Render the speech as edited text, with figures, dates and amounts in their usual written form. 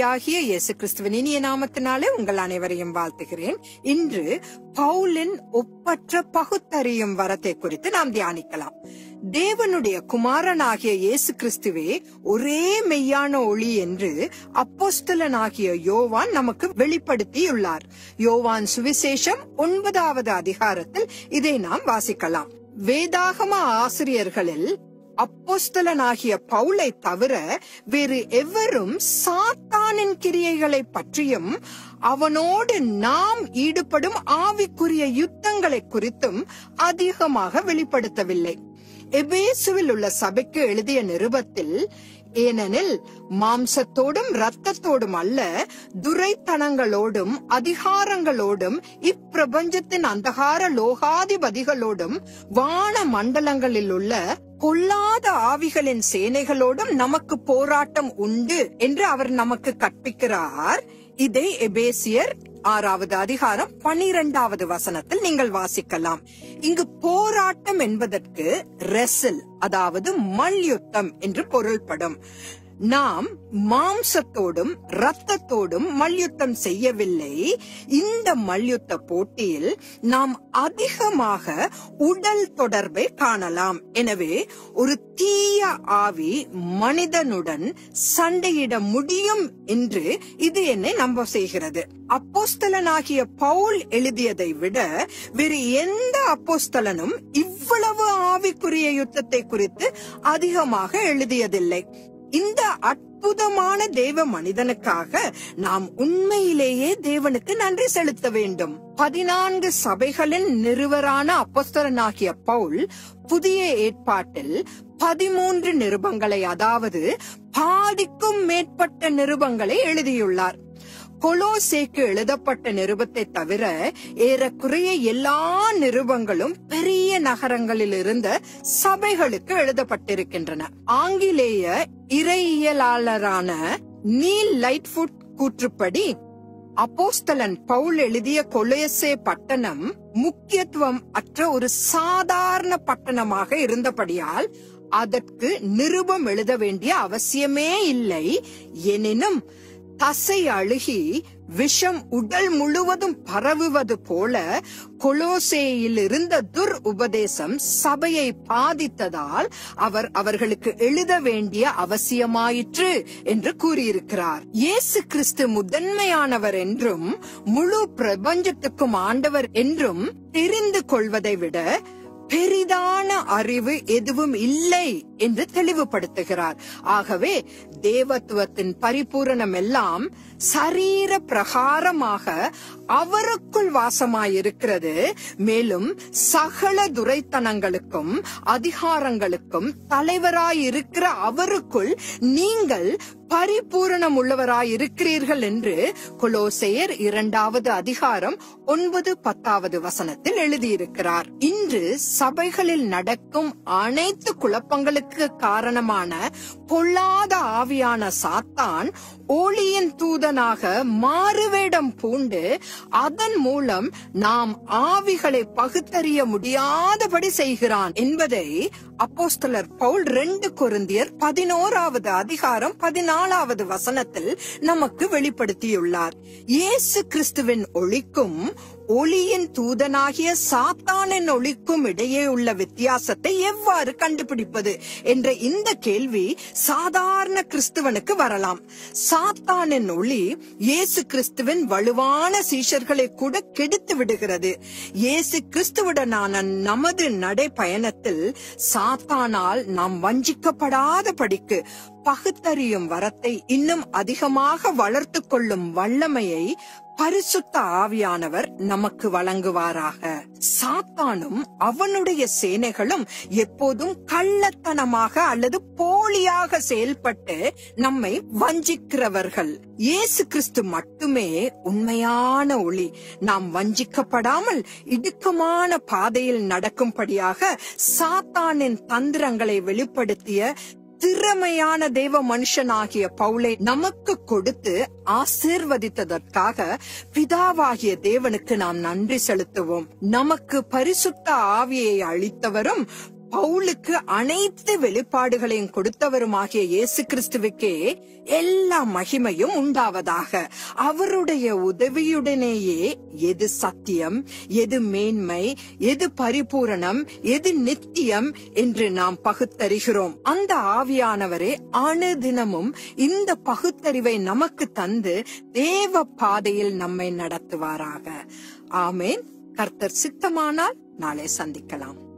ஆண்டவராகிய இயேசு கிறிஸ்துவின் இனிய நாமத்தினாலே உங்கள் அனைவரையும் வாழ்த்துகிறேன். இன்று பவுலின் ஒப்பற்ற பகுத்தறியும் வரத்தை குறித்து நாம் தியானிக்கலாம். தேவனுடைய குமாரனாகிய இயேசு கிறிஸ்துவே ஒரே மெய்யான ஒளி என்று அப்போஸ்தலனாகிய யோவான் நமக்கு வெளிப்படுத்தியுள்ளார். யோவான் சுவிசேஷம் 9வது அதிகாரத்தில் இதை நாம் வாசிக்கலாம். வேதாகம ஆசிரியர்களில் அப்போஸ்தலனாகிய பவுலை தவிர வேறு எவரும் சாத்தானின் கிரியைகளை பற்றியும் அவனோடு நாம் ஈடுபடும் ஆவிக்குரிய யுத்தங்களை குறித்தும் அதிகமாக வெளிப்படுத்தவில்லை. எபேசுவில் உள்ள சபைக்கு எழுதிய நிருபத்தில், ஏனெனில் மாம்சத்தோடும் இரத்தத்தோடும் அல்ல, துரைத்தனங்களோடும் அதிகாரங்களோடும் இப்பிரபஞ்சத்தின் அந்தகார லோகாதிபதிகளோடும் வான மண்டலங்களில் உள்ள பொல்லாத ஆவிகளின் சேனைகளோடும் நமக்கு போராட்டம் உண்டு என்று அவர் நமக்கு கற்பிக்கிறார். இதை எபேசியர் 6வது அதிகாரம் 12வது வசனத்தில் நீங்கள் வாசிக்கலாம். இங்கு போராட்டம் என்பதற்கு ரெசல், அதாவது மல்யுத்தம் என்று பொருள்படும். நாம் மாம்சத்தோடும் இரத்தத்தோடும் மல்யுத்தம் செய்யவில்லை. இந்த மல்யுத்த போட்டியில் நாம் அதிகமாக உடல் தொடர்பை காணலாம். எனவே ஒரு தீய ஆவி மனிதனுடன் சண்டையிட முடியும் என்று இது என்னை நம்ப செய்கிறது. அப்போஸ்தலனாகிய பவுல் எழுதியதை விட வேறு எந்த அப்போஸ்தலனும் இவ்வளவு ஆவிக்குரிய யுத்தத்தை குறித்து அதிகமாக எழுதியதில்லை. இந்த அற்புதமான தேவ மனிதனுக்காக நாம் உண்மையிலேயே தேவனுக்கு நன்றி செலுத்த வேண்டும். 14 சபைகளின் நிறுவரான அப்போஸ்தலனாகிய பவுல் புதிய ஏற்பாட்டில் 13 நிருபங்களை, அதாவது பாதிக்கும் மேற்பட்ட நிருபங்களை எழுதியுள்ளார். கொலோசேக்கு எழுதப்பட்ட நிருபத்தை தவிர ஏறக்குறைய எல்லா நிருபங்களும் பெரிய நகரங்களில் இருந்த சபைகளுக்கு எழுதப்பட்டிருக்கின்றன. ஆங்கிலேய இறையியலாளரான நீல் லைட்ஃபுட் கூற்றுப்படி, அப்போஸ்தலன் பவுல் எழுதிய கொலோசே பட்டணம் முக்கியத்துவம் அற்ற ஒரு சாதாரண பட்டணமாக இருந்தபடியால் அதற்கு நிருபம் எழுத வேண்டிய அவசியமே இல்லை. எனினும் தசை அழுகி விஷம் உடல் முழுவதும் பரவுவது போல கொலோசேயில் இருந்த உபதேசம் சபையை பாதித்ததால் அவர்களுக்கு எழுத வேண்டிய அவசியமாயிற்று என்று கூறியிருக்கிறார். இயேசு கிறிஸ்து முதன்மையானவர் என்றும் முழு பிரபஞ்சத்துக்கும் ஆண்டவர் என்றும் தெரிந்து கொள்வதை விட பெரிதான அறிவு எதுவும் இல்லை என்று தெளிவுபடுத்துகிறார். ஆகவே தேவத்துவத்தின் பரிபூரணம் எல்லாம் சரீர பிரகாரமாக அவருக்குள் வாசமாயிருக்கிறது. மேலும் சகல துரைத்தனங்களுக்கும் அதிகாரங்களுக்கும் தலைவராயிருக்கிற அவருக்குள் நீங்கள் பரிபூரணம் உள்ளவராயிருக்கிறீர்கள் என்று கொலோசையர் 2வது அதிகாரம் 9-10 வசனத்தில் எழுதியிருக்கிறார். இன்று சபைகளில் நடக்கும் அனைத்து குழப்பங்களுக்கு காரணமான பொல்லாத ஆவியான சாத்தான் ஒளியின் தூதனாக மாறுவேடம் பூண்டு அதன் மூலம் நாம் ஆவிகளை பகுத்தறிய முடியாதபடி செய்கிறான் என்பதை அப்போஸ்தலர் பவுல் 2 கொரிந்தியர் 11வது அதிகாரம் 14வது வசனத்தில் நமக்கு வெளிப்படுத்தியுள்ளார். இயேசு கிறிஸ்துவின் ஒளிக்கும் ஒளியின் தூதனாகிய சாத்தானின் ஒளிக்கும் இடையே உள்ள வித்தியாசத்தை எவ்வாறு கண்டுபிடிப்பது என்ற இந்த கேள்வி சாதாரண கிறிஸ்துவனுக்கு வரலாம். சாத்தானின் ஒளி இயேசு கிறிஸ்துவின் வலுவான சீஷர்களை கூட கெடுத்து விடுகிறது. இயேசு கிறிஸ்துவுடனான நமது நடைபயணத்தில் சாத்தானால் நாம் வஞ்சிக்கப்படாத படிக்கு பகுத்தறியும் வரத்தை இன்னும் அதிகமாக வளர்த்து கொள்ளும் வல்லமையை பரிசுத்த ஆவியானவர் நமக்கு வழங்குவாராக. சாத்தானும் அவனுடைய சேனைகளும் எப்போதும் கள்ளத்தனமாக அல்லது போலியாக செயல்பட்டு நம்மை வஞ்சிக்கிறவர்கள். இயேசு கிறிஸ்து மட்டுமே உண்மையான ஒளி. நாம் வஞ்சிக்கப்படாமல் இடுக்கமான பாதையில் நடக்கும்படியாக சாத்தானின் தந்திரங்களை வெளிப்படுத்திய திறமையான தேவ மனுஷனாகிய பவுலை நமக்கு கொடுத்து ஆசீர்வதித்ததற்காக பிதாவாகிய தேவனுக்கு நாம் நன்றி செலுத்துவோம். நமக்கு பரிசுத்த ஆவியை அளித்தவரும் பவுலுக்கு அனைத்து வெளிப்பாடுகளையும் கொடுத்தவருமாகிய இயேசு கிறிஸ்துவுக்கே எல்லா மகிமையும் உண்டாவதாக. அவருடைய உதவியுடனேயே எது சத்தியம், எது மேன்மை, எது பரிபூரணம், எது நித்தியம் என்று நாம் பகுத்தறிகிறோம். அந்த ஆவியானவரே அனுதினமும் இந்த பகுத்தறிவை நமக்கு தந்து தேவ பாதையில் நம்மை நடத்துவாராக. ஆமேன். கர்த்தர் சித்தமானால் நாளை சந்திக்கலாம்.